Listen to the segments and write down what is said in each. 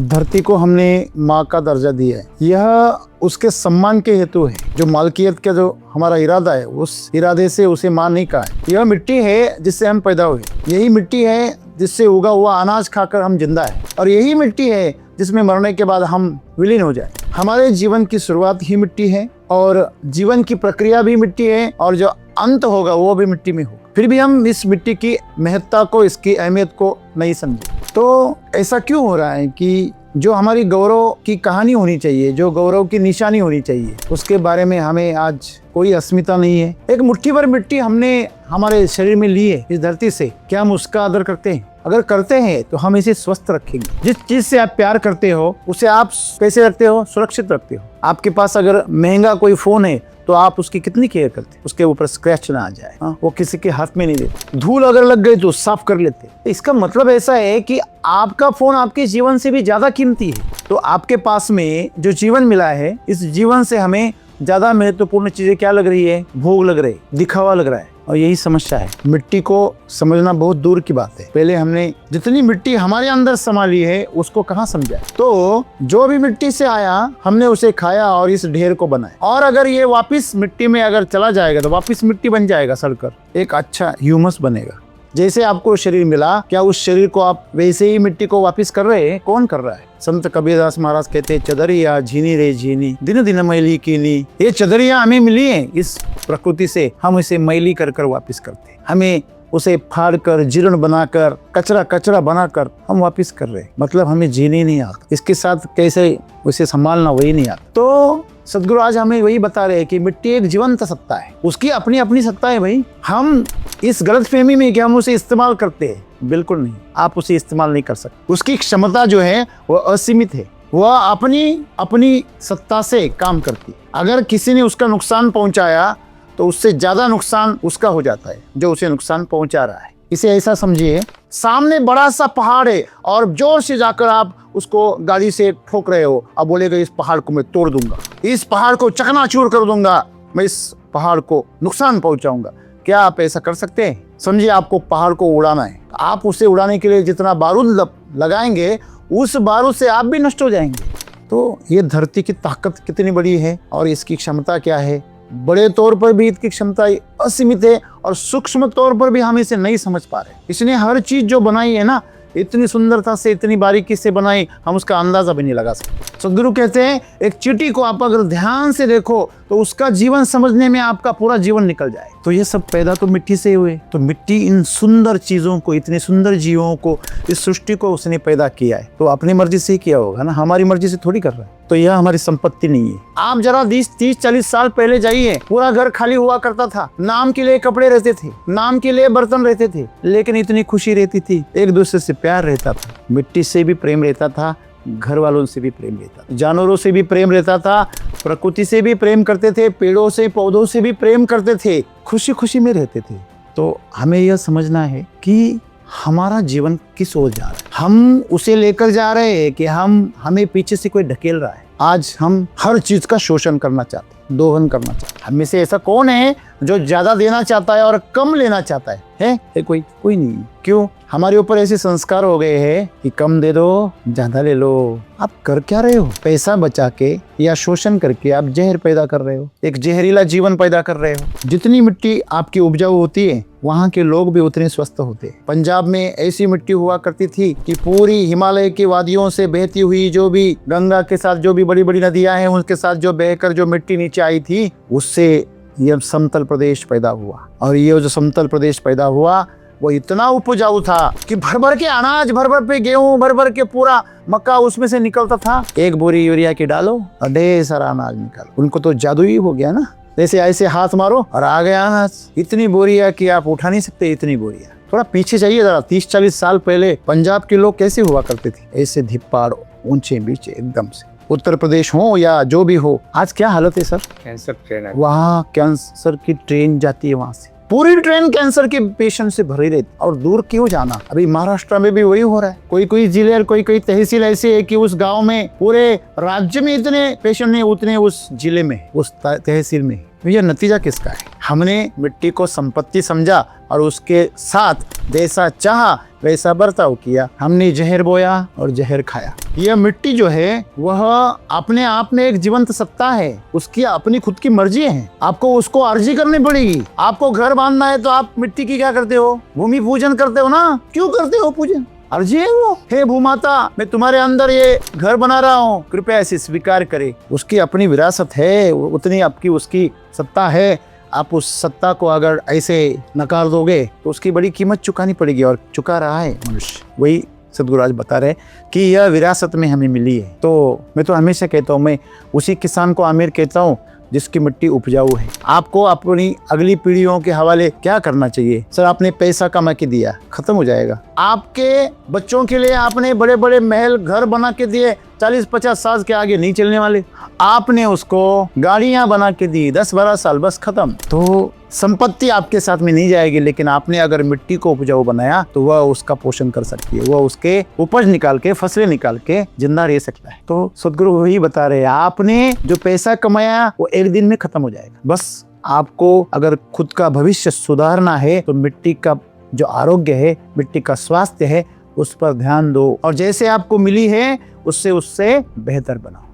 धरती को हमने माँ का दर्जा दिया है, यह उसके सम्मान के हेतु है। जो मालकियत का जो हमारा इरादा है, उस इरादे से उसे माँ नहीं कहा है। यह मिट्टी है जिससे हम पैदा हुए, यही मिट्टी है जिससे उगा हुआ अनाज खाकर हम जिंदा है, और यही मिट्टी है जिसमें मरने के बाद हम विलीन हो जाए। हमारे जीवन की शुरुआत ही मिट्टी है, और जीवन की प्रक्रिया भी मिट्टी है, और जो अंत होगा वो भी मिट्टी में होगा। फिर भी हम इस मिट्टी की महत्ता को, इसकी अहमियत को नहीं समझे। तो ऐसा क्यों हो रहा है कि जो हमारी गौरव की कहानी होनी चाहिए, जो गौरव की निशानी होनी चाहिए, उसके बारे में हमें आज कोई अस्मिता नहीं है। एक मुट्ठी भर मिट्टी हमने हमारे शरीर में ली है इस धरती से, क्या हम उसका आदर करते हैं? अगर करते हैं तो हम इसे स्वस्थ रखेंगे। जिस चीज से आप प्यार करते हो उसे आप कैसे रखते हो? सुरक्षित रखते हो। आपके पास अगर महंगा कोई फोन है तो आप उसकी कितनी केयर करते हो? उसके ऊपर स्क्रैच ना आ जाए, वो किसी के हाथ में नहीं देते। धूल अगर लग गई तो साफ कर लेते। इसका मतलब ऐसा है कि आपका फोन आपके जीवन से भी ज्यादा कीमती है। तो आपके पास में जो जीवन मिला है, इस जीवन से हमें ज्यादा महत्वपूर्ण चीजें क्या लग रही है? भोग लग रही, दिखावा लग रहा है, और यही समस्या है। मिट्टी को समझना बहुत दूर की बात है। पहले हमने जितनी मिट्टी हमारे अंदर समा ली है उसको कहाँ समझा? तो जो भी मिट्टी से आया हमने उसे खाया और इस ढेर को बनाया, और अगर ये वापस मिट्टी में अगर चला जाएगा तो वापस मिट्टी बन जाएगा, सड़कर एक अच्छा ह्यूमस बनेगा। जैसे आपको शरीर मिला, क्या उस शरीर को आप वैसे ही मिट्टी को वापस कर रहे हैं? कौन कर रहा है? संत कबीरदास महाराज कहते हैं, चदरिया झीनी रे झीनी दिन दिन मैली कीनी। ये चदरिया हमें मिली है इस प्रकृति से, हम इसे मैली कर कर वापिस करते हैं। हमें उसे फाड़ कर, जीर्ण बनाकर, कचरा कचरा बनाकर हम वापिस कर रहे हैं। मतलब हमें जीने नहीं आता, इसके साथ कैसे उसे संभालना वही नहीं आता। तो सदगुरु आज हमें वही बता रहे हैं कि मिट्टी एक जीवंत सत्ता है, उसकी अपनी अपनी सत्ता है भाई। हम इस गलतफहमी में कि हम उसे इस्तेमाल करते हैं, बिल्कुल नहीं। आप उसे इस्तेमाल नहीं कर सकते। उसकी क्षमता जो है वो असीमित है, वह अपनी अपनी सत्ता से काम करती है। अगर किसी ने उसका नुकसान पहुंचाया तो उससे ज्यादा नुकसान उसका हो जाता है जो उसे नुकसान पहुंचा रहा है। इसे ऐसा समझिए, सामने बड़ा सा पहाड़ है और जोर से जाकर आप उसको गाड़ी से ठोक रहे हो। अब बोलेगा इस पहाड़ को मैं तोड़ दूंगा, इस पहाड़ को चकनाचूर कर दूंगा, मैं इस पहाड़ को नुकसान पहुंचाऊंगा। क्या आप ऐसा कर सकते हैं? समझिए आपको पहाड़ को उड़ाना है, आप उसे उड़ाने के लिए जितना बारूद लगाएंगे उस बारूद से आप भी नष्ट हो जाएंगे। तो ये धरती की ताकत कितनी बड़ी है और इसकी क्षमता क्या है। बड़े तौर पर भी इसकी क्षमता असीमित है, और सूक्ष्म तौर पर भी हम इसे नहीं समझ पा रहे। इसने हर चीज जो बनाई है ना, इतनी सुंदरता से, इतनी बारीकी से बनाई, हम उसका अंदाजा भी नहीं लगा सकते। सदगुरु कहते हैं, एक चींटी को आप अगर ध्यान से देखो तो उसका जीवन समझने में आपका पूरा जीवन निकल जाए। तो ये सब पैदा तो मिट्टी से हुए। तो मिट्टी इन सुंदर चीजों को, इतने सुंदर जीवों को, इस सृष्टि को उसने पैदा किया है, तो अपनी मर्जी से ही किया होगा ना, हमारी मर्जी से थोड़ी कर रहा है। तो यह हमारी संपत्ति नहीं है। आप जरा 20-30-40 साल पहले जाइए, पूरा घर खाली हुआ करता था, नाम के लिए कपड़े रहते थे, नाम के लिए बर्तन रहते थे, लेकिन इतनी खुशी रहती थी, एक दूसरे से प्यार रहता था, मिट्टी से भी प्रेम रहता था, घर वालों से भी प्रेम रहता था, जानवरों से भी प्रेम रहता था, प्रकृति से भी प्रेम करते थे, पेड़ों से, पौधों से भी प्रेम करते थे, खुशी खुशी में रहते थे। तो हमें यह समझना है कि हमारा जीवन किस ओर जा रहा है। हम उसे लेकर जा रहे हैं कि हमें पीछे से कोई ढकेल रहा है। आज हम हर चीज का शोषण करना चाहते हैं, दोहन करना चाहते हैं। हम में से ऐसा कौन है जो ज्यादा देना चाहता है और कम लेना चाहता है? कोई नहीं। क्यों? हमारे ऊपर ऐसे संस्कार हो गए हैं कि कम दे दो, ज्यादा ले लो। आप कर क्या रहे हो? पैसा बचा के या शोषण करके आप जहर पैदा कर रहे हो, एक जहरीला जीवन पैदा कर रहे हो। जितनी मिट्टी आपकी उपजाऊ होती है, वहाँ के लोग भी उतने स्वस्थ होते हैं। पंजाब में ऐसी मिट्टी हुआ करती थी कि पूरी हिमालय की वादियों से बहती हुई, जो भी गंगा के साथ जो भी बड़ी बड़ी नदियां हैं उनके साथ जो बहकर जो मिट्टी नीचे आई थी, उससे यह समतल प्रदेश पैदा हुआ। और ये जो समतल प्रदेश पैदा हुआ वो इतना उपजाऊ था कि भर भर के अनाज, भर भर पे गेहूं, भर भर के पूरा मक्का उसमें से निकलता था। एक बोरी यूरिया की डालो और ढेर सारा अनाज निकालो। उनको तो जादू ही हो गया ना, जैसे ऐसे हाथ मारो और आ गया अनाज। इतनी बोरियां कि आप उठा नहीं सकते, इतनी बोरियां। थोड़ा पीछे जाइए जरा, 30-40 साल पहले पंजाब के लोग कैसे हुआ करते थे? ऐसे धिप्पाड़, ऊंचे बीचे एकदम से। उत्तर प्रदेश हो या जो भी हो, आज क्या हालत है सर? कैंसर ट्रेन है, वहाँ कैंसर की ट्रेन जाती है, वहां से पूरी ट्रेन कैंसर के पेशेंट से भरी रहती। और दूर क्यों जाना? अभी महाराष्ट्र में भी वही हो रहा है। कोई जिले और कोई तहसील ऐसी है कि उस गांव में पूरे राज्य में इतने पेशेंट नहीं, उतने उस जिले में, उस तहसील में। यह नतीजा किसका है? हमने मिट्टी को संपत्ति समझा और उसके साथ जैसा चाहा वैसा बर्ताव किया। हमने जहर बोया और जहर खाया। यह मिट्टी जो है वह अपने आप में एक जीवंत सत्ता है, उसकी अपनी खुद की मर्जी है। आपको उसको अर्जी करनी पड़ेगी। आपको घर बांधना है तो आप मिट्टी की क्या करते हो? भूमि पूजन करते हो ना? क्यों करते हो पूजन? अर्जी है वो। हे भूमाता, मैं तुम्हारे अंदर ये घर बना रहा हूँ, कृपया इसे स्वीकार करे। उसकी अपनी विरासत है, उतनी आपकी उसकी सत्ता है। आप उस सत्ता को अगर ऐसे नकार दोगे तो उसकी बड़ी कीमत चुकानी पड़ेगी, और चुका रहा है मनुष्य। वही सदगुरु आज बता रहे कि यह विरासत में हमें मिली है। तो मैं तो हमेशा कहता हूँ, मैं उसी किसान को आमिर कहता हूँ जिसकी मिट्टी उपजाऊ है। आपको अपनी अगली पीढ़ियों के हवाले क्या करना चाहिए? सर, आपने पैसा कमा के दिया, खत्म हो जाएगा। आपके बच्चों के लिए आपने बड़े बड़े महल घर बना के दिए, 40-50 साल के आगे नहीं चलने वाले। आपने उसको गाड़ियां बना के दी, 10-12 साल, बस खत्म। तो संपत्ति आपके साथ में नहीं जाएगी, लेकिन आपने अगर मिट्टी को उपजाऊ बनाया तो वह उसका पोषण कर सकती है, वह उसके उपज निकाल के, फसलें निकाल के जिंदा रह सकता है। तो सदगुरु वही बता रहे हैं, आपने जो पैसा कमाया वो एक दिन में खत्म हो जाएगा। बस आपको अगर खुद का भविष्य सुधारना है तो मिट्टी का जो आरोग्य है, मिट्टी का स्वास्थ्य है, उस पर ध्यान दो, और जैसे आपको मिली है उससे बेहतर बनाओ।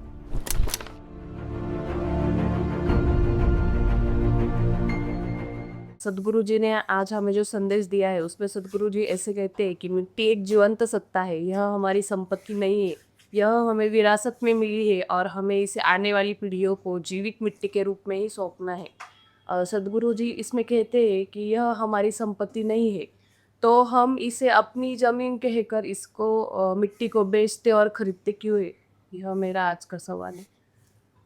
सदगुरु जी ने आज हमें जो संदेश दिया है उसमें सदगुरु जी ऐसे कहते हैं कि मिट्टी एक जीवंत सत्ता है, यह हमारी संपत्ति नहीं है, यह हमें विरासत में मिली है और हमें इसे आने वाली पीढ़ियों को जीवित मिट्टी के रूप में ही सौंपना है। सदगुरु जी इसमें कहते हैं कि यह हमारी संपत्ति नहीं है, तो हम इसे अपनी ज़मीन कहकर इसको मिट्टी को बेचते और खरीदते क्यों है? यह मेरा आज का सवाल है।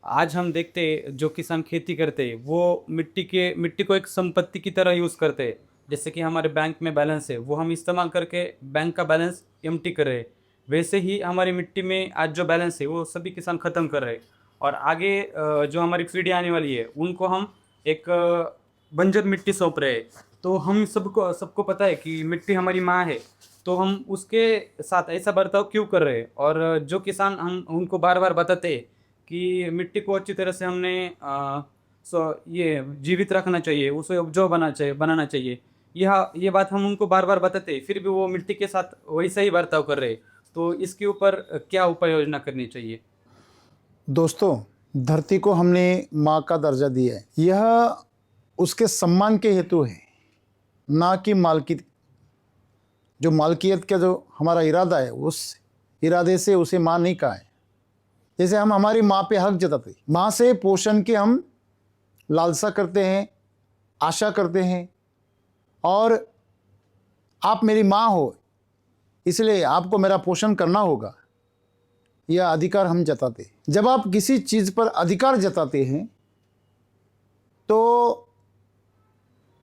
आज हम देखते हैं जो किसान खेती करते हैं वो मिट्टी को एक संपत्ति की तरह यूज़ करते हैं। जैसे कि हमारे बैंक में बैलेंस है, वो हम इस्तेमाल करके बैंक का बैलेंस एम्प्टी कर रहे हैं। वैसे ही हमारी मिट्टी में आज जो बैलेंस है वो सभी किसान ख़त्म कर रहे हैं, और आगे जो हमारी पीढ़ी आने वाली है उनको हम एक बंजर मिट्टी सौंप रहे हैं। तो हम सबको पता है कि मिट्टी हमारी माँ है, तो हम उसके साथ ऐसा बर्ताव क्यों कर रहे हैं? और जो किसान हम उनको बार बार बताते हैं कि मिट्टी को अच्छी तरह से हमने ये जीवित रखना चाहिए, उसे उपजाऊ बनाना चाहिए। ये बात हम उनको बार बार बताते हैं, फिर भी वो मिट्टी के साथ वैसा ही बर्ताव कर रहे हैं। तो इसके ऊपर क्या उपाय योजना करनी चाहिए? दोस्तों, धरती को हमने माँ का दर्जा दिया है, यह उसके सम्मान के हेतु है, ना कि मालकियत। जो मालकियत का जो हमारा इरादा है, उस इरादे से उसे माँ नहीं कहा है। जैसे हम हमारी माँ पे हक जताते, माँ से पोषण की हम लालसा करते हैं, आशा करते हैं, और आप मेरी माँ हो इसलिए आपको मेरा पोषण करना होगा, यह अधिकार हम जताते हैं। जब आप किसी चीज़ पर अधिकार जताते हैं तो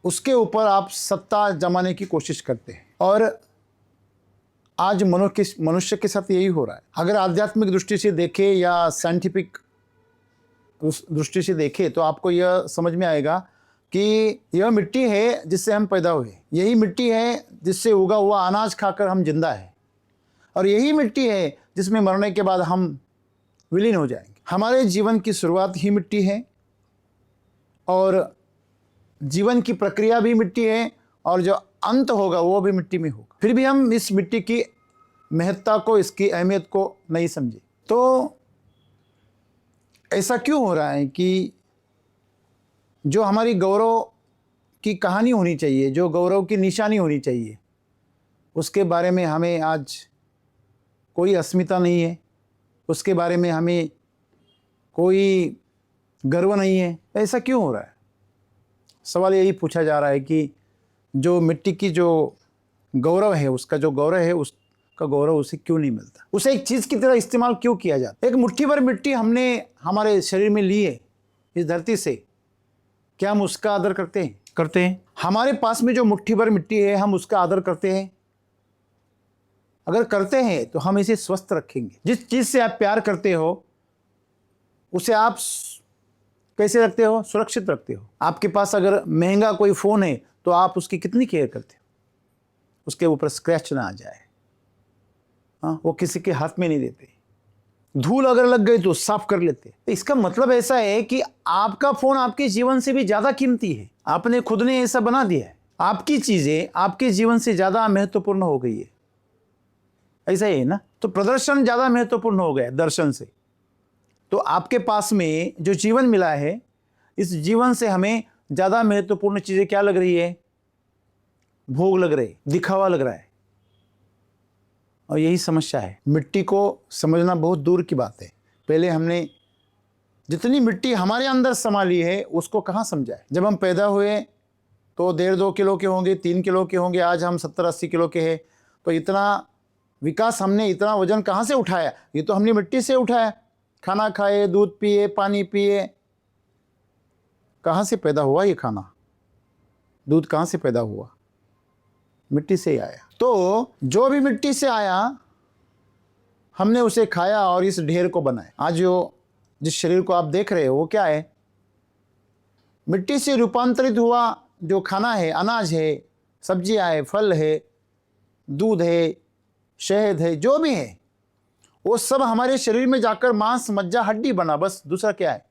उसके ऊपर आप सत्ता जमाने की कोशिश करते हैं, और आज मनुष्य के साथ यही हो रहा है। अगर आध्यात्मिक दृष्टि से देखें या साइंटिफिक दृष्टि से देखें तो आपको यह समझ में आएगा कि यह मिट्टी है जिससे हम पैदा हुए, यही मिट्टी है जिससे उगा हुआ अनाज खाकर हम जिंदा है, और यही मिट्टी है जिसमें मरने के बाद हम विलीन हो जाएंगे। हमारे जीवन की शुरुआत ही मिट्टी है, और जीवन की प्रक्रिया भी मिट्टी है, और जो अंत होगा वो भी मिट्टी में होगा। फिर भी हम इस मिट्टी की महत्ता को, इसकी अहमियत को नहीं समझे। तो ऐसा क्यों हो रहा है कि जो हमारी गौरव की कहानी होनी चाहिए, जो गौरव की निशानी होनी चाहिए, उसके बारे में हमें आज कोई अस्मिता नहीं है, उसके बारे में हमें कोई गर्व नहीं है। ऐसा क्यों हो रहा है? सवाल यही पूछा जा रहा है कि जो मिट्टी की जो गौरव है, उसका जो गौरव है, उसका गौरव उसे क्यों नहीं मिलता? उसे एक चीज़ की तरह इस्तेमाल क्यों किया जाता? एक मुट्ठी भर मिट्टी हमने हमारे शरीर में ली है इस धरती से, क्या हम उसका आदर करते हैं? हमारे पास में जो मुट्ठी भर मिट्टी है, हम उसका आदर करते हैं? अगर करते हैं तो हम इसे स्वस्थ रखेंगे। जिस चीज़ से आप प्यार करते हो उसे आप कैसे रखते हो? सुरक्षित रखते हो। आपके पास अगर महंगा कोई फ़ोन है तो आप उसकी कितनी केयर करते हो, उसके ऊपर स्क्रैच ना आ जाए। हाँ, वो किसी के हाथ में नहीं देते। धूल अगर लग गई तो साफ कर लेते। तो इसका मतलब ऐसा है कि आपका फ़ोन आपके जीवन से भी ज़्यादा कीमती है। आपने खुद ने ऐसा बना दिया है। आपकी चीजें आपके जीवन से ज्यादा महत्वपूर्ण हो गई है, ऐसा ही है ना। तो प्रदर्शन ज्यादा महत्वपूर्ण हो गया दर्शन से। तो आपके पास में जो जीवन मिला है, इस जीवन से हमें ज्यादा महत्वपूर्ण चीजें क्या लग रही है? भोग लग रहे, दिखावा लग रहा है। और यही समस्या है। मिट्टी को समझना बहुत दूर की बात है। पहले हमने जितनी मिट्टी हमारे अंदर समा ली है उसको कहाँ समझा है। जब हम पैदा हुए तो 1.5-2 किलो के होंगे, 3 किलो के होंगे, आज हम 70-80 किलो के हैं। तो इतना विकास हमने, इतना वजन कहाँ से उठाया? ये तो हमने मिट्टी से उठाया। खाना खाए, दूध पिए, पानी पिए, कहाँ से पैदा हुआ ये खाना? दूध कहाँ से पैदा हुआ? मिट्टी से ही आया। तो जो भी मिट्टी से आया हमने उसे खाया और इस ढेर को बनाया। आज जो जिस शरीर को आप देख रहे हो वो क्या है? मिट्टी से रूपांतरित हुआ जो खाना है, अनाज है, सब्जियां है, फल है, दूध है, शहद है, जो भी है वो सब हमारे शरीर में जाकर मांस, मज्जा, हड्डी बना, बस दूसरा क्या है?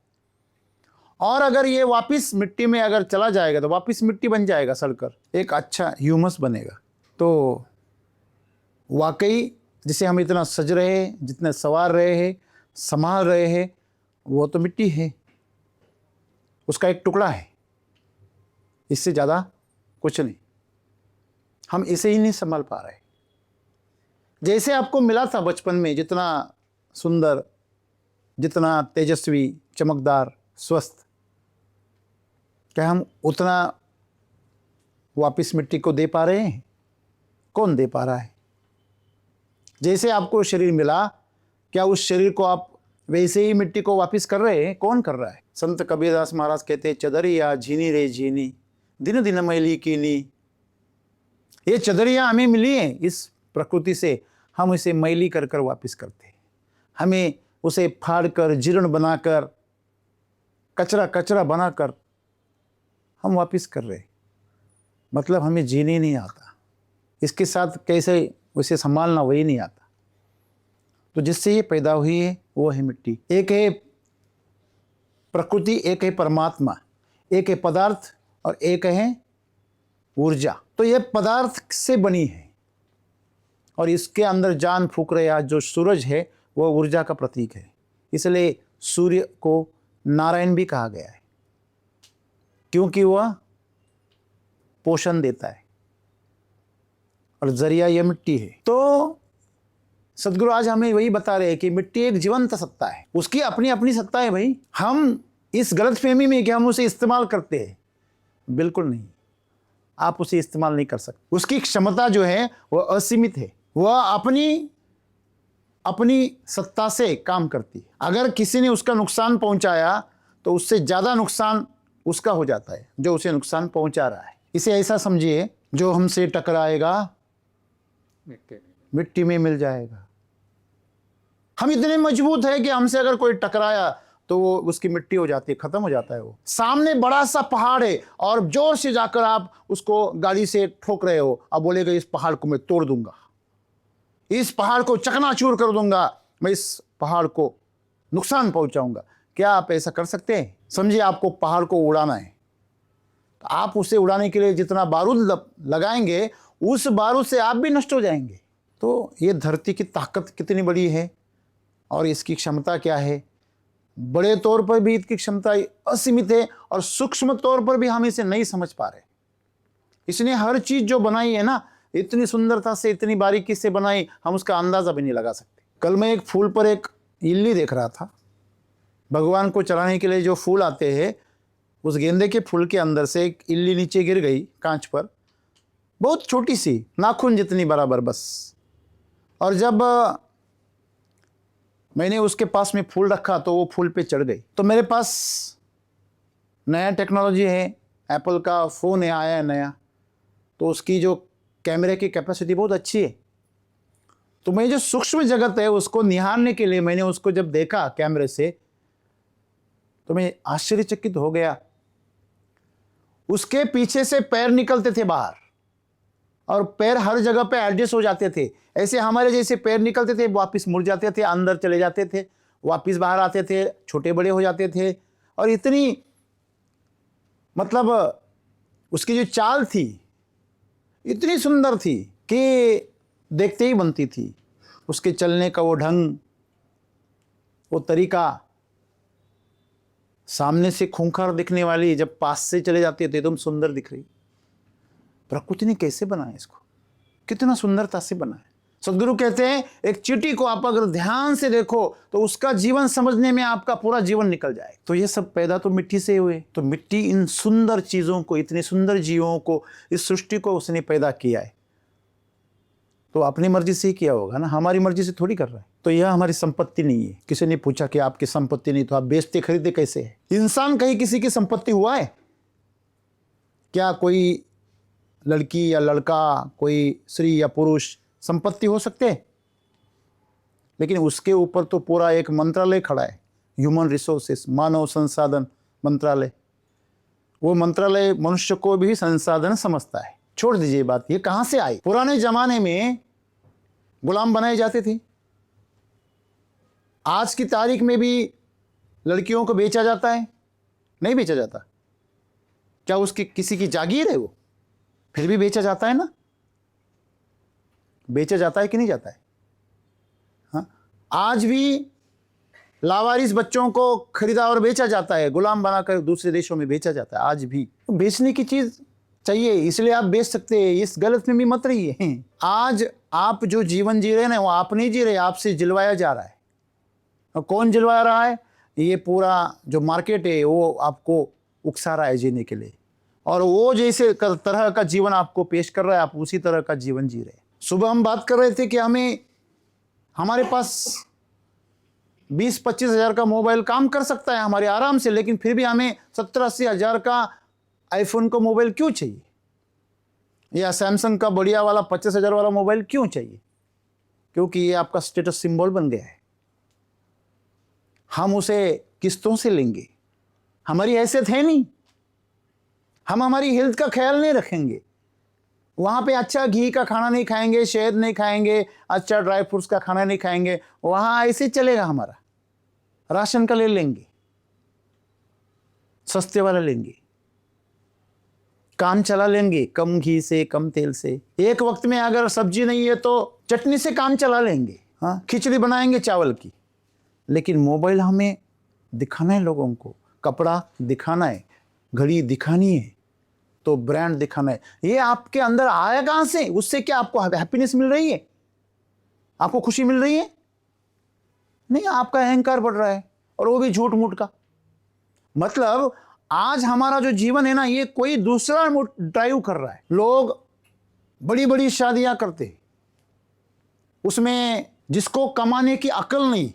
और अगर ये वापस मिट्टी में अगर चला जाएगा तो वापस मिट्टी बन जाएगा, सड़कर एक अच्छा ह्यूमस बनेगा। तो वाकई जिसे हम इतना सज रहे हैं, जितने सवार रहे हैं, संभाल रहे हैं, वो तो मिट्टी है, उसका एक टुकड़ा है, इससे ज़्यादा कुछ नहीं। हम इसे ही नहीं संभाल पा रहे। जैसे आपको मिला था बचपन में, जितना सुंदर, जितना तेजस्वी, चमकदार, स्वस्थ, क्या हम उतना वापस मिट्टी को दे पा रहे हैं? कौन दे पा रहा है? जैसे आपको शरीर मिला, क्या उस शरीर को आप वैसे ही मिट्टी को वापस कर रहे हैं? कौन कर रहा है? संत कबीरदास महाराज कहते हैं, चदरिया झीनी रे झीनी, दिन दिन मैली कीनी। ये चदरिया हमें मिली है इस प्रकृति से, हम इसे मैली कर कर वापस करते हैं। हमें उसे फाड़ कर, जीर्ण बनाकर, कचरा कचरा बनाकर हम वापस कर रहे। मतलब हमें जीने नहीं आता, इसके साथ कैसे उसे संभालना वही नहीं आता। तो जिससे ये पैदा हुई है वो है मिट्टी। एक है प्रकृति, एक है परमात्मा, एक है पदार्थ और एक है ऊर्जा। तो ये पदार्थ से बनी है और इसके अंदर जान फूक रहे आज जो सूरज है वो ऊर्जा का प्रतीक है। इसलिए सूर्य को नारायण भी कहा गया है, क्योंकि वह पोषण देता है और जरिया यह मिट्टी है। तो सदगुरु आज हमें वही बता रहे हैं कि मिट्टी एक जीवंत सत्ता है, उसकी अपनी अपनी सत्ता है भाई। हम इस गलतफहमी में कि हम उसे इस्तेमाल करते हैं, बिल्कुल नहीं। आप उसे इस्तेमाल नहीं कर सकते। उसकी क्षमता जो है वह असीमित है, वह अपनी अपनी सत्ता से काम करती है। अगर किसी ने उसका नुकसान पहुंचाया तो उससे ज़्यादा नुकसान उसका हो जाता है जो उसे नुकसान पहुंचा रहा है। इसे ऐसा समझिए, जो हमसे टकराएगा मिट्टी में मिल जाएगा। हम इतने मजबूत है कि हमसे अगर कोई टकराया तो वो उसकी मिट्टी हो जाती है, खत्म हो जाता है। वो सामने बड़ा सा पहाड़ है और जोर से जाकर आप उसको गाड़ी से ठोक रहे हो, अब बोलेगा इस पहाड़ को मैं तोड़ दूंगा, इस पहाड़ को चकनाचूर कर दूंगा, मैं इस पहाड़ को नुकसान पहुंचाऊंगा। क्या आप ऐसा कर सकते हैं? समझिए आपको पहाड़ को उड़ाना है, तो आप उसे उड़ाने के लिए जितना बारूद लगाएंगे उस बारूद से आप भी नष्ट हो जाएंगे। तो ये धरती की ताकत कितनी बड़ी है और इसकी क्षमता क्या है। बड़े तौर पर भी इसकी क्षमता असीमित है और सूक्ष्म तौर पर भी हम इसे नहीं समझ पा रहे। इसने हर चीज जो बनाई है ना, इतनी सुंदरता से, इतनी बारीकी से बनाई, हम उसका अंदाजा भी नहीं लगा सकते। कल मैं एक फूल पर एक इल्ली देख रहा था। भगवान को चढ़ाने के लिए जो फूल आते हैं, उस गेंदे के फूल के अंदर से एक इल्ली नीचे गिर गई कांच पर, बहुत छोटी सी, नाखून जितनी बराबर बस। और जब मैंने उसके पास में फूल रखा तो वो फूल पे चढ़ गई। तो मेरे पास नया टेक्नोलॉजी है, एप्पल का फ़ोन है, आया है नया, तो उसकी जो कैमरे की कैपेसिटी बहुत अच्छी है। तो मैं जो सूक्ष्म जगत है उसको निहारने के लिए मैंने उसको जब देखा कैमरे से तो मैं आश्चर्यचकित हो गया। उसके पीछे से पैर निकलते थे बाहर और पैर हर जगह पे एडजस्ट हो जाते थे। ऐसे हमारे जैसे पैर निकलते थे, वापस मुड़ जाते थे, अंदर चले जाते थे, वापस बाहर आते थे, छोटे बड़े हो जाते थे। और इतनी मतलब उसकी जो चाल थी इतनी सुंदर थी कि देखते ही बनती थी। उसके चलने का वो ढंग, वो तरीका, सामने से खूंखार दिखने वाली, जब पास से चले जाती है तो तुम सुंदर दिख रही। प्रकृति ने कैसे बनाया इसको, कितना सुंदरता से बनाया। सदगुरु कहते हैं एक चींटी को आप अगर ध्यान से देखो तो उसका जीवन समझने में आपका पूरा जीवन निकल जाए। तो ये सब पैदा तो मिट्टी से हुए। तो मिट्टी इन सुंदर चीजों को, इतने सुंदर जीवों को, इस सृष्टि को उसने पैदा किया है, तो अपनी मर्जी से ही किया होगा ना, हमारी मर्जी से थोड़ी कर रहा है। तो यह हमारी संपत्ति नहीं है। किसी ने पूछा कि आपकी संपत्ति नहीं तो आप बेचते खरीदते कैसे है? इंसान कहीं किसी की संपत्ति हुआ है क्या? कोई लड़की या लड़का, कोई स्त्री या पुरुष संपत्ति हो सकते हैं? लेकिन उसके ऊपर तो पूरा एक मंत्रालय खड़ा है, ह्यूमन रिसोर्सेस, मानव संसाधन मंत्रालय। वो मंत्रालय मनुष्य को भी संसाधन समझता है। छोड़ दीजिए बात, ये कहां से आई? पुराने जमाने में गुलाम बनाए जाते थे। आज की तारीख में भी लड़कियों को बेचा जाता है? नहीं बेचा जाता। क्या उसकी किसी की जागीर है? वो फिर भी बेचा जाता है ना। बेचा जाता है कि नहीं जाता है? हाँ, आज भी लावारिस बच्चों को खरीदा और बेचा जाता है, गुलाम बनाकर दूसरे देशों में बेचा जाता है। आज भी बेचने की चीज चाहिए इसलिए आप बेच सकते हैं, इस गलत में भी मत रहिए। आज आप जो जीवन जी रहे हैं ना, वो आप नहीं जी रहे, आपसे जिलवाया जा रहा है। और कौन जिलवा रहा है? ये पूरा जो मार्केट है वो आपको उकसा रहा है जीने के लिए, और वो जैसे तरह का जीवन आपको पेश कर रहा है, आप उसी तरह का जीवन जी रहे हैं। सुबह हम बात कर रहे थे कि हमारे पास 20-25 हज़ार का मोबाइल काम कर सकता है हमारे आराम से, लेकिन फिर भी हमें 70-80 हज़ार का आईफोन का मोबाइल क्यों चाहिए, या सैमसंग का बढ़िया वाला 25 हज़ार वाला मोबाइल क्यों चाहिए? क्योंकि ये आपका स्टेटस सिंबल बन गया है। हम उसे किस्तों से लेंगे, हमारी हैसियत है नहीं। हम हमारी हेल्थ का ख्याल नहीं रखेंगे, वहाँ पे अच्छा घी का खाना नहीं खाएंगे, शहद नहीं खाएंगे, अच्छा ड्राई फ्रूट्स का खाना नहीं खाएंगे। वहाँ ऐसे चलेगा हमारा, राशन का ले लेंगे, सस्ते वाला लेंगे, काम चला लेंगे, कम घी से कम तेल से। एक वक्त में अगर सब्जी नहीं है तो चटनी से काम चला लेंगे, हाँ खिचड़ी बनाएंगे चावल की। लेकिन मोबाइल हमें दिखाना है लोगों को, कपड़ा दिखाना है, घड़ी दिखानी है, तो ब्रांड दिखाना है। ये आपके अंदर आया कहां से? उससे क्या आपको हैप्पीनेस मिल रही है? आपको खुशी मिल रही है? नहीं, आपका अहंकार बढ़ रहा है, और वो भी झूठ मूठ का। मतलब आज हमारा जो जीवन है ना, ये कोई दूसरा ड्राइव कर रहा है। लोग बड़ी बड़ी शादियां करते, उसमें जिसको कमाने की अकल नहीं,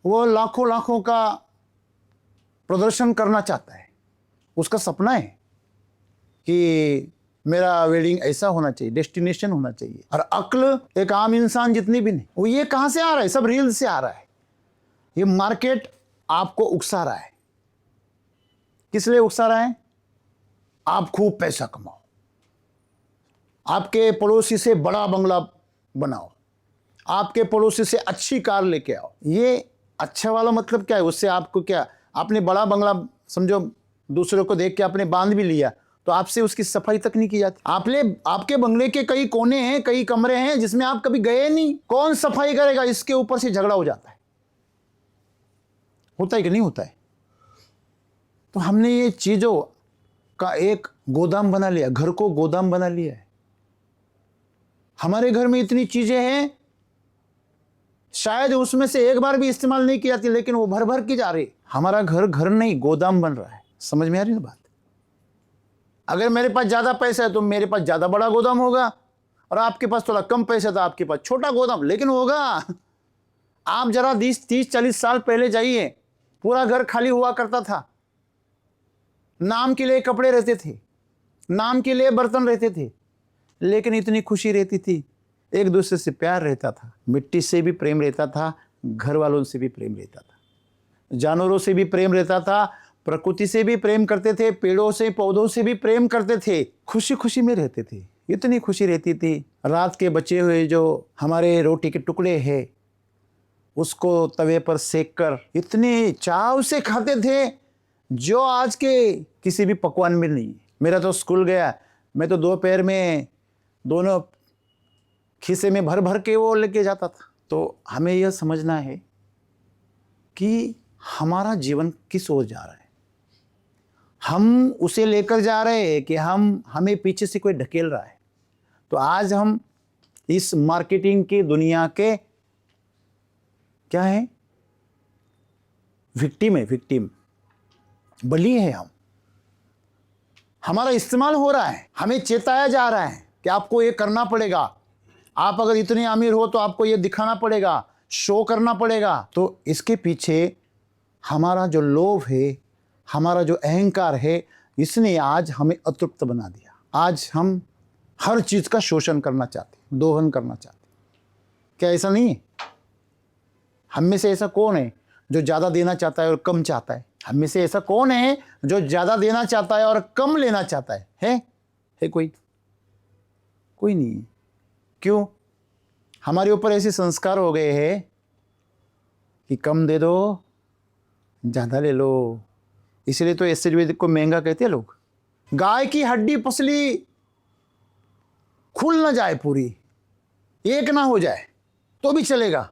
वो लाखों लाखों का प्रदर्शन करना चाहता है। उसका सपना है कि मेरा वेडिंग ऐसा होना चाहिए, डेस्टिनेशन होना चाहिए। और अक्ल एक आम इंसान जितनी भी नहीं। वो ये कहां से आ रहा है? सब रील से आ रहा है। ये मार्केट आपको उकसा रहा है। किस लिए उकसा रहा है? आप खूब पैसा कमाओ, आपके पड़ोसी से बड़ा बंगला बनाओ, आपके पड़ोसी से अच्छी कार लेके आओ। ये अच्छा वाला मतलब क्या है? उससे आपको क्या, आपने बड़ा बंगला समझो, दूसरों को देख के आपने बांध भी लिया, तो आपसे उसकी सफाई तक नहीं की जाती। आपके बंगले के कई कोने हैं, कई कमरे हैं जिसमें आप कभी गए नहीं, कौन सफाई करेगा? इसके ऊपर से झगड़ा हो जाता है। होता है कि नहीं होता है? तो हमने ये चीजों का एक गोदाम बना लिया, घर को गोदाम बना लिया है। हमारे घर में इतनी चीजें हैं, शायद उसमें से एक बार भी इस्तेमाल नहीं की जाती, लेकिन वो भर भर की जा रही। हमारा घर घर नहीं, गोदाम बन रहा है। समझ में आ रही ना बात? अगर मेरे पास ज्यादा पैसा है तो मेरे पास ज्यादा बड़ा गोदाम होगा, और आपके पास थोड़ा कम पैसा तो आपके पास छोटा गोदाम, लेकिन होगा। आप जरा 30-40 साल पहले जाइए, पूरा घर खाली हुआ करता था। नाम के लिए कपड़े रहते थे, नाम के लिए बर्तन रहते थे, लेकिन इतनी खुशी रहती थी, एक दूसरे से प्यार रहता था, मिट्टी से भी प्रेम रहता था, घर वालों से भी प्रेम रहता था, जानवरों से भी प्रेम रहता था, प्रकृति से भी प्रेम करते थे, पेड़ों से पौधों से भी प्रेम करते थे, खुशी खुशी में रहते थे। इतनी खुशी रहती थी। रात के बचे हुए जो हमारे रोटी के टुकड़े हैं, उसको तवे पर सेक कर इतने चाव से खाते थे, जो आज के किसी भी पकवान में नहीं। मेरा तो स्कूल गया, मैं तो दोपहर में दोनों खीसे में भर भर के वो लेके जाता था। तो हमें यह समझना है कि हमारा जीवन किस ओर जा रहा है। हम उसे लेकर जा रहे हैं कि हमें पीछे से कोई ढकेल रहा है। तो आज हम इस मार्केटिंग की दुनिया के क्या है, विक्टिम है, विक्टिम, बली है हम। हमारा इस्तेमाल हो रहा है, हमें चेताया जा रहा है कि आपको ये करना पड़ेगा, आप अगर इतने अमीर हो तो आपको ये दिखाना पड़ेगा, शो करना पड़ेगा। तो इसके पीछे हमारा जो लोभ है, हमारा जो अहंकार है, इसने आज हमें अतृप्त बना दिया। आज हम हर चीज का शोषण करना चाहते, दोहन करना चाहते। क्या ऐसा नहीं है? हम में से ऐसा कौन है जो ज्यादा देना चाहता है और कम चाहता है? हम में से ऐसा कौन है जो ज्यादा देना चाहता है और कम लेना चाहता है? है कोई? कोई नहीं है। क्यों? हमारे ऊपर ऐसे संस्कार हो गए हैं कि कम दे दो, ज्यादा ले लो। इसलिए तो आयुर्वेदिक को महंगा कहते हैं लोग। गाय की हड्डी पसली खुल ना जाए, पूरी एक ना हो जाए तो भी चलेगा,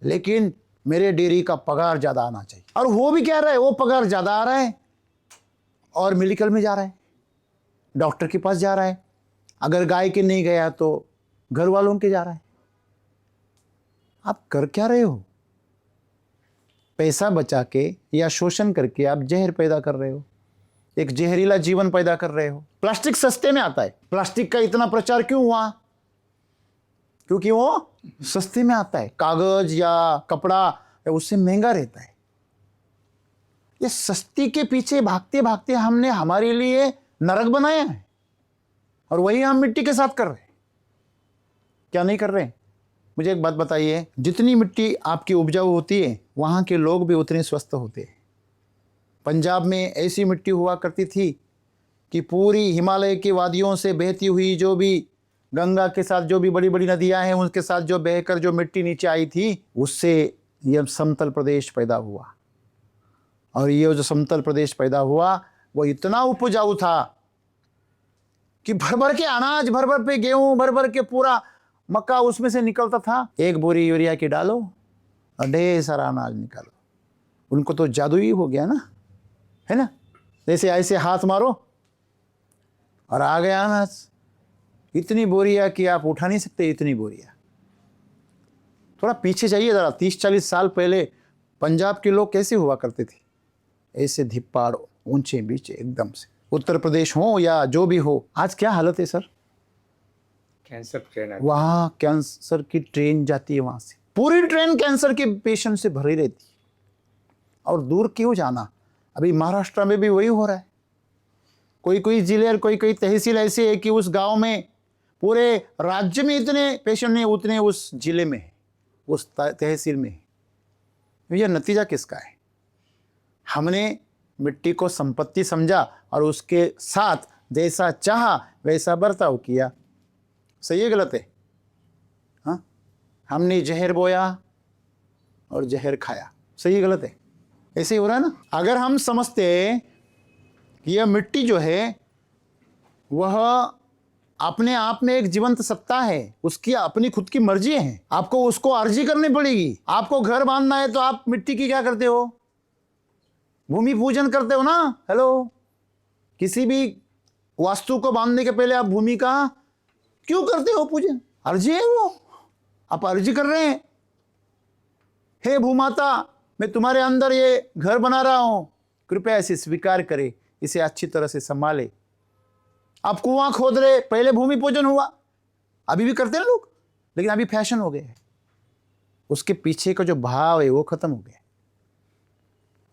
लेकिन मेरे डेयरी का पगार ज्यादा आना चाहिए। और वो भी क्या रहा है, वो पगार ज्यादा आ रहा है और मेडिकल में जा रहा है, डॉक्टर के पास जा रहा है। अगर गाय के नहीं गया तो घर वालों के जा रहा है। आप कर क्या रहे हो? पैसा बचा के या शोषण करके आप जहर पैदा कर रहे हो, एक जहरीला जीवन पैदा कर रहे हो। प्लास्टिक सस्ते में आता है। प्लास्टिक का इतना प्रचार क्यों हुआ? क्योंकि वो सस्ते में आता है। कागज या कपड़ा उससे महंगा रहता है। ये सस्ती के पीछे भागते भागते हमने हमारे लिए नरक बनाया है, और वही हम मिट्टी के साथ कर रहे हैं। क्या नहीं कर रहे? मुझे एक बात बताइए, जितनी मिट्टी आपकी उपजाऊ होती है वहां के लोग भी उतने स्वस्थ होते हैं। पंजाब में ऐसी मिट्टी हुआ करती थी कि पूरी हिमालय की वादियों से बहती हुई, जो भी गंगा के साथ जो भी बड़ी बड़ी नदियां हैं उनके साथ जो बहकर जो मिट्टी नीचे आई थी, उससे यह समतल प्रदेश पैदा हुआ। और ये जो समतल प्रदेश पैदा हुआ वो इतना उपजाऊ था कि भर भर के अनाज, भर भर पे गेहूं, भर भर के पूरा मक्का उसमें से निकलता था। एक बोरी यूरिया की डालो और ढेर सारा अनाज निकालो। उनको तो जादू ही हो गया ना, है ना? जैसे ऐसे हाथ मारो और आ गया अनाज। इतनी बोरिया कि आप उठा नहीं सकते, इतनी बोरिया। थोड़ा पीछे जाइए जरा, 30-40 साल पहले पंजाब के लोग कैसे हुआ करते थे? ऐसे धिप्पाड़, ऊंचे बीचे एकदम से। उत्तर प्रदेश हो या जो भी हो, आज क्या हालत है सर? कैंसर ट्रेन वहाँ कैंसर की ट्रेन जाती है, वहां से पूरी ट्रेन कैंसर के पेशेंट से भरी रहती है। और दूर क्यों जाना, अभी महाराष्ट्र में भी वही हो रहा है। कोई कोई जिले और कोई कोई तहसील ऐसे है कि उस गांव में पूरे राज्य में इतने पेशेंट नहीं, उतने उस जिले में है, उस तहसील में है। यह नतीजा किसका है? हमने मिट्टी को संपत्ति समझा और उसके साथ जैसा चाहा वैसा बर्ताव किया। सही है गलत है? हाँ, हमने जहर बोया और जहर खाया। सही है गलत है? ऐसे ही हो रहा है ना। अगर हम समझते कि यह मिट्टी जो है वह अपने आप में एक जीवंत सत्ता है, उसकी अपनी खुद की मर्जी है, आपको उसको अर्जी करनी पड़ेगी। आपको घर बांधना है तो आप मिट्टी की क्या करते हो? भूमि पूजन करते हो ना। हेलो, किसी भी वास्तु को बांधने के पहले आप भूमि का क्यों करते हो पूजन? अर्जी है वो, आप अर्जी कर रहे हैं। हे भूमाता, मैं तुम्हारे अंदर ये घर बना रहा हूं, कृपया इसे स्वीकार करे, इसे अच्छी तरह से संभाले। आप कुआं खोद रहे, पहले भूमि पूजन हुआ। अभी भी करते हैं लोग, लेकिन अभी फैशन हो गया है। उसके पीछे का जो भाव है वो खत्म हो गया।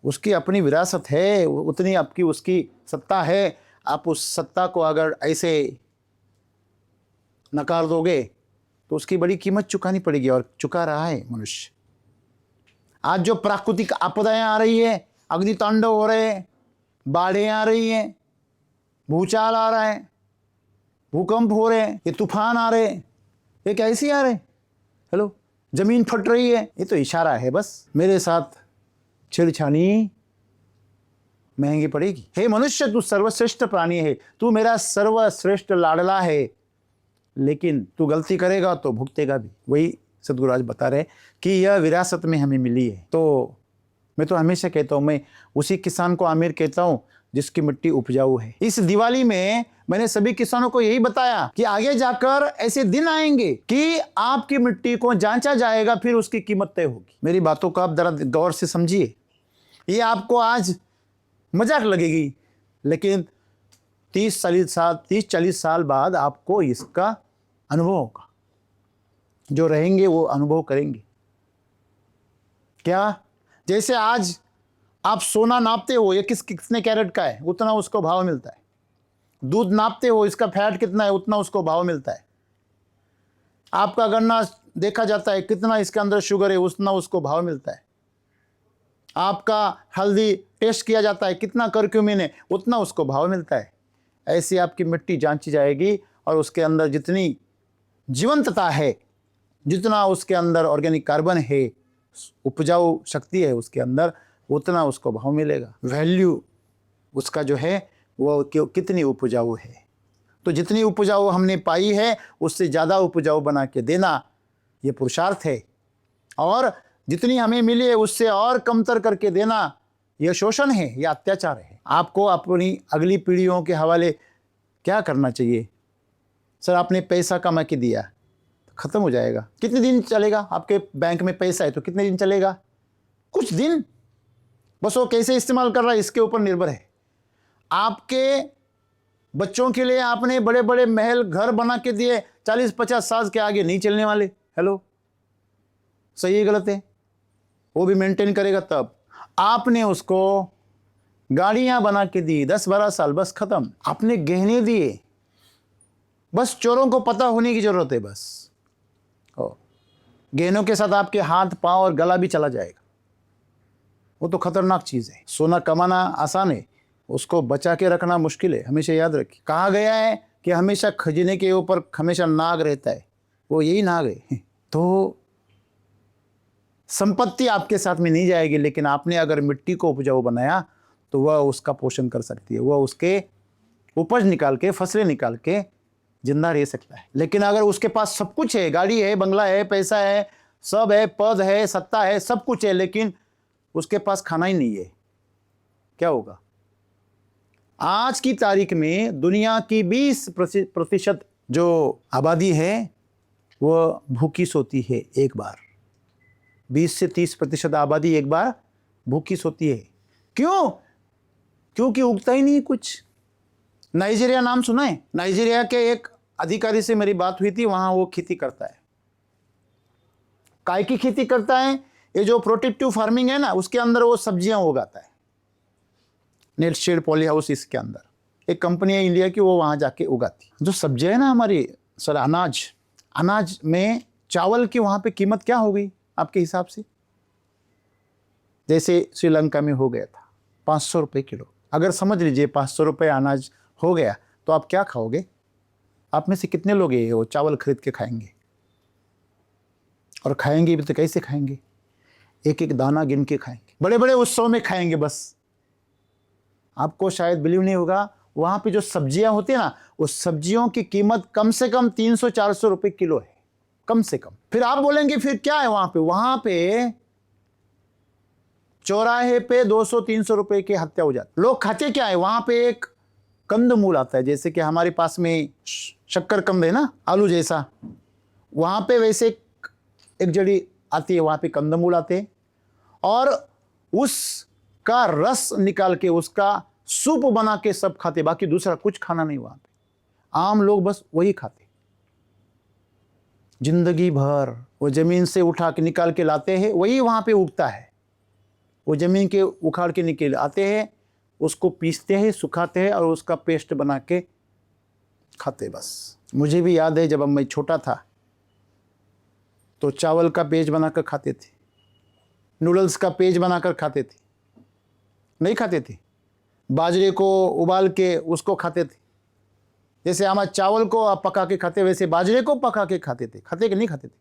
उसकी अपनी विरासत है, उतनी आपकी उसकी सत्ता है। आप उस सत्ता को अगर ऐसे नकार दोगे तो उसकी बड़ी कीमत चुकानी पड़ेगी, और चुका रहा है मनुष्य। आज जो प्राकृतिक आपदाएं आ रही है, अग्नि तांडव हो रहे हैं, बाढ़ें आ रही हैं, भूचाल आ रहा है, भूकंप हो रहे हैं, ये तूफान आ रहे हैं, ये कैसे आ रहे हैं? हेलो, जमीन फट रही है, ये तो इशारा है बस। मेरे साथ छेड़छाड़ी महंगी पड़ेगी। हे मनुष्य, तू सर्वश्रेष्ठ प्राणी है, तू मेरा सर्वश्रेष्ठ लाडला है, लेकिन तू गलती करेगा तो भुगतेगा भी। वही सदगुरु आज बता रहे कि यह विरासत में हमें मिली है। तो मैं तो हमेशा कहता हूँ, मैं उसी किसान को आमिर कहता हूँ जिसकी मिट्टी उपजाऊ है। इस दिवाली में मैंने सभी किसानों को यही बताया कि आगे जाकर ऐसे दिन आएंगे कि आपकी मिट्टी को जांचा जाएगा, फिर उसकी कीमत तय होगी। मेरी बातों को आप जरा गौर से समझिए। ये आपको आज मजाक लगेगी, लेकिन 30-40 साल बाद आपको इसका अनुभव होगा। जो रहेंगे वो अनुभव करेंगे। क्या? जैसे आज आप सोना नापते हो, ये कितने कैरेट का है, उतना उसको भाव मिलता है। दूध नापते हो, इसका फैट कितना है, उतना उसको भाव मिलता है। आपका गन्ना देखा जाता है, कितना इसके अंदर शुगर है, उतना उसको भाव मिलता है। आपका हल्दी टेस्ट किया जाता है, कितना करक्यूमिन है, उतना उसको भाव मिलता है। ऐसी आपकी मिट्टी जांची जाएगी और उसके अंदर जितनी जीवंतता है, जितना उसके अंदर ऑर्गेनिक कार्बन है, उपजाऊ शक्ति है उसके अंदर, उतना उसको भाव मिलेगा। वैल्यू उसका जो है वो कितनी उपजाऊ है। तो जितनी उपजाऊ हमने पाई है उससे ज़्यादा उपजाऊ बना के देना ये पुरुषार्थ है, और जितनी हमें मिली है उससे और कमतर करके देना यह शोषण है, यह अत्याचार है। आपको अपनी अगली पीढ़ियों के हवाले क्या करना चाहिए? सर आपने पैसा कमा के दिया, ख़त्म हो जाएगा। कितने दिन चलेगा? आपके बैंक में पैसा है तो कितने दिन चलेगा? कुछ दिन। बस वो कैसे इस्तेमाल कर रहा है इसके ऊपर निर्भर है। आपके बच्चों के लिए आपने बड़े बड़े महल घर बना के दिए, 40-50 साल के आगे नहीं चलने वाले। हेलो, सही है गलत है? वो भी मेंटेन करेगा तब। आपने उसको गाड़ियां बना के दी 10-12 साल, बस खत्म। आपने गहने दिए, बस चोरों को पता होने की जरूरत है। बस गहनों के साथ आपके हाथ पांव और गला भी चला जाएगा। वो तो खतरनाक चीज़ है। सोना कमाना आसान है, उसको बचा के रखना मुश्किल है। हमेशा याद रखिए, कहा गया है कि हमेशा खजीने के ऊपर हमेशा नाग रहता है, वो यही नाग है। तो संपत्ति आपके साथ में नहीं जाएगी, लेकिन आपने अगर मिट्टी को उपजाऊ बनाया तो वह उसका पोषण कर सकती है, वह उसके उपज निकाल के, फसलें निकाल के जिंदा रह सकता है। लेकिन अगर उसके पास सब कुछ है, गाड़ी है, बंगला है, पैसा है, सब है, पद है, सत्ता है, सब कुछ है, लेकिन उसके पास खाना ही नहीं है, क्या होगा? आज की तारीख में दुनिया की 20% जो आबादी है वह भूखी सोती है एक बार। 20 से 30% आबादी एक बार भूखी सोती है। क्यों? क्योंकि उगता ही नहीं कुछ। नाइजीरिया नाम सुना है? नाइजीरिया के एक अधिकारी से मेरी बात हुई थी, वहां वो खेती करता है। काय की खेती करता है? ये जो प्रोटेक्टिव फार्मिंग है ना, उसके अंदर वो सब्जियां उगाता है। नेट शेड पॉली हाउस, इसके अंदर एक कंपनी है इंडिया की, वो वहां जाके उगाती है। जो सब्जियां है ना हमारी, सर अनाज में चावल की वहां पे कीमत क्या हो गई आपके हिसाब से? जैसे श्रीलंका में हो गया था 500 रुपये किलो। अगर समझ लीजिए 500 रुपये अनाज हो गया तो आप क्या खाओगे? आप में से कितने लोग ये वो चावल खरीद के खाएंगे? और खाएंगे भी तो कैसे खाएंगे? एक एक दाना गिन के खाएंगे, बड़े बड़े उत्सव में खाएंगे बस। आपको शायद बिलीव नहीं होगा, वहां पे जो सब्जियां होती है ना, उस सब्जियों की कीमत कम से कम 300-400 रुपये किलो है, कम से कम। फिर आप बोलेंगे फिर क्या है वहां पे? वहां पे चौराहे पे 200-300 रुपये की हत्या हो जाती। लोग खाते क्या है? वहां पे एक कंदमूल आता है, जैसे कि हमारे पास में शक्करकंद है ना, आलू जैसा, वहां पे वैसे एक जड़ी आती है, वहां पे कंदमूल आते हैं, और उसका रस निकाल के उसका सूप बना के सब खाते, बाकी दूसरा कुछ खाना नहीं वहां पे। आम लोग बस वही खाते। जिंदगी भर वो जमीन से उठा के निकाल के लाते हैं, वही वहां पे उगता है। वो जमीन के उखाड़ के निकल आते हैं, उसको पीसते हैं, सुखाते हैं और उसका पेस्ट बना के खाते बस। मुझे भी याद है जब मैं छोटा था तो चावल का पेज बनाकर खाते थे, नूडल्स का पेज बनाकर खाते थे, नहीं खाते थे। बाजरे को उबाल के उसको खाते थे। जैसे हमारे चावल को आप पका के खाते, वैसे बाजरे को पका के खाते थे। खाते कि नहीं खाते थे?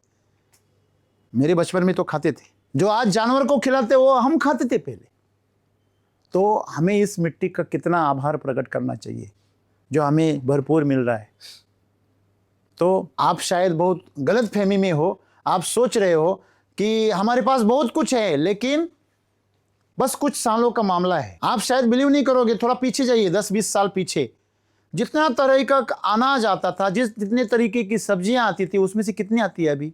मेरे बचपन में तो खाते थे। जो आज जानवर को खिलाते वो हम खाते थे पहले। तो हमें इस मिट्टी का कितना आभार प्रकट करना चाहिए जो हमें भरपूर मिल रहा है। तो आप शायद बहुत गलत फहमी में हो, आप सोच रहे हो कि हमारे पास बहुत कुछ है लेकिन बस कुछ सालों का मामला है। आप शायद बिलीव नहीं करोगे, थोड़ा पीछे जाइए, 10-20 साल पीछे, जितना तरह का अनाज आता था, जितने तरीके की सब्जियां आती थी, उसमें से कितनी आती है अभी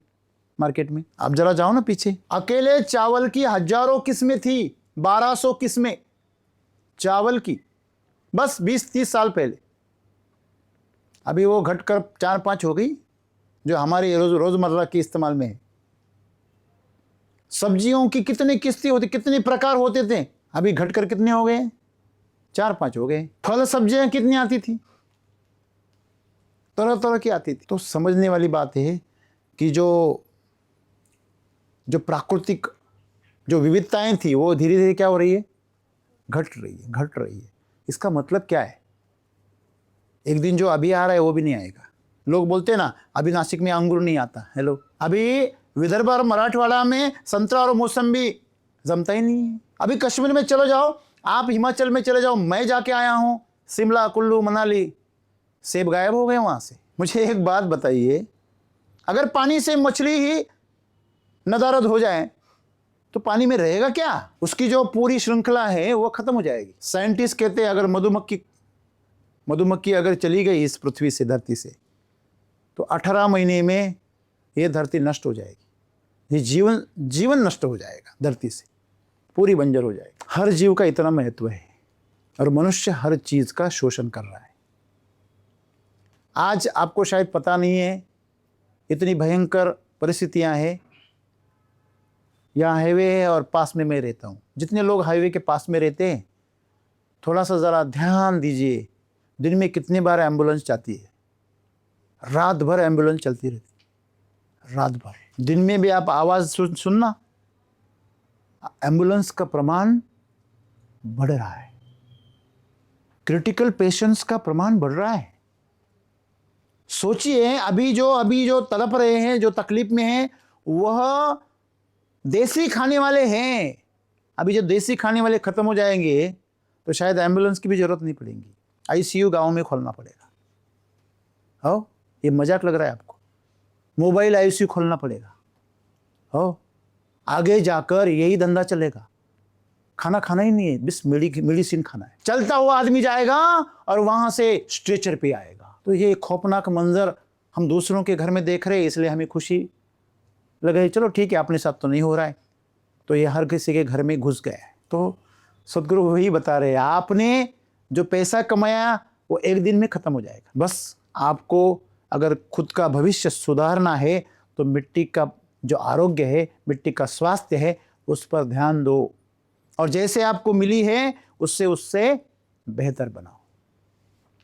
मार्केट में? आप जरा जाओ ना पीछे। अकेले चावल की हजारों किस्में थी, 1200 किस्में चावल की, बस 20-30 साल पहले। अभी वो घटकर 4-5 हो गई जो हमारे रोजमर्रा के इस्तेमाल में है। सब्जियों की कितनी किस्तें होती, कितने प्रकार होते थे, अभी घटकर कितने हो गए? 4-5 हो गए। फल सब्जियां कितनी आती थी? तरह तरह की आती थी। तो समझने वाली बात है कि जो प्राकृतिक जो विविधताएं थी वो धीरे धीरे क्या हो रही है? घट रही है। इसका मतलब क्या है? एक दिन जो अभी आ रहा है वो भी नहीं आएगा। लोग बोलते हैं ना, अभी नासिक में अंगूर नहीं आता। हेलो, अभी विदर्भ और मराठवाड़ा में संतरा और मौसम्बी जमता ही नहीं है। अभी कश्मीर में चले जाओ, आप हिमाचल में चले जाओ, मैं जाके आया हूं शिमला, कुल्लू, मनाली, सेब गायब हो गए वहां से। मुझे एक बात बताइए, अगर पानी से मछली ही नदारद हो जाए तो पानी में रहेगा क्या? उसकी जो पूरी श्रृंखला है वो खत्म हो जाएगी। साइंटिस्ट कहते हैं अगर मधुमक्खी अगर चली गई इस पृथ्वी से, धरती से, तो 18 महीने में ये धरती नष्ट हो जाएगी। ये जीवन नष्ट हो जाएगा, धरती से पूरी बंजर हो जाएगी। हर जीव का इतना महत्व है और मनुष्य हर चीज का शोषण कर रहा है। आज आपको शायद पता नहीं है, इतनी भयंकर परिस्थितियां हैं। यहाँ हाईवे है और पास में मैं रहता हूँ। जितने लोग हाईवे के पास में रहते हैं, थोड़ा सा ज़रा ध्यान दीजिए, दिन में कितनी बार एम्बुलेंस जाती है। रात भर एम्बुलेंस चलती रहती, रात भर। दिन में भी आप आवाज़ सुनना, एम्बुलेंस का प्रमाण बढ़ रहा है, क्रिटिकल पेशेंट्स का प्रमाण बढ़ रहा है। सोचिए, अभी जो तड़प रहे हैं, जो तकलीफ में हैं, वह देसी खाने वाले हैं। अभी जब देसी खाने वाले खत्म हो जाएंगे तो शायद एम्बुलेंस की भी जरूरत नहीं पड़ेगी, आईसीयू गांव में खोलना पड़ेगा। हो, ये मजाक लग रहा है आपको? मोबाइल आईसीयू खोलना पड़ेगा। हो, आगे जाकर यही धंधा चलेगा। खाना खाना ही नहीं है, बस मेडिसिन खाना है। चलता हुआ आदमी जाएगा और वहां से स्ट्रेचर पे आएगा। तो ये खौफनाक मंजर हम दूसरों के घर में देख रहे हैं, इसलिए हमें खुशी लगे, चलो ठीक है, अपने साथ तो नहीं हो रहा है। तो ये हर किसी के घर में घुस गया है। तो सदगुरु वही बता रहे हैं, आपने जो पैसा कमाया वो एक दिन में खत्म हो जाएगा। बस आपको अगर खुद का भविष्य सुधारना है तो मिट्टी का जो आरोग्य है, मिट्टी का स्वास्थ्य है, उस पर ध्यान दो और जैसे आपको मिली है उससे बेहतर बनाओ।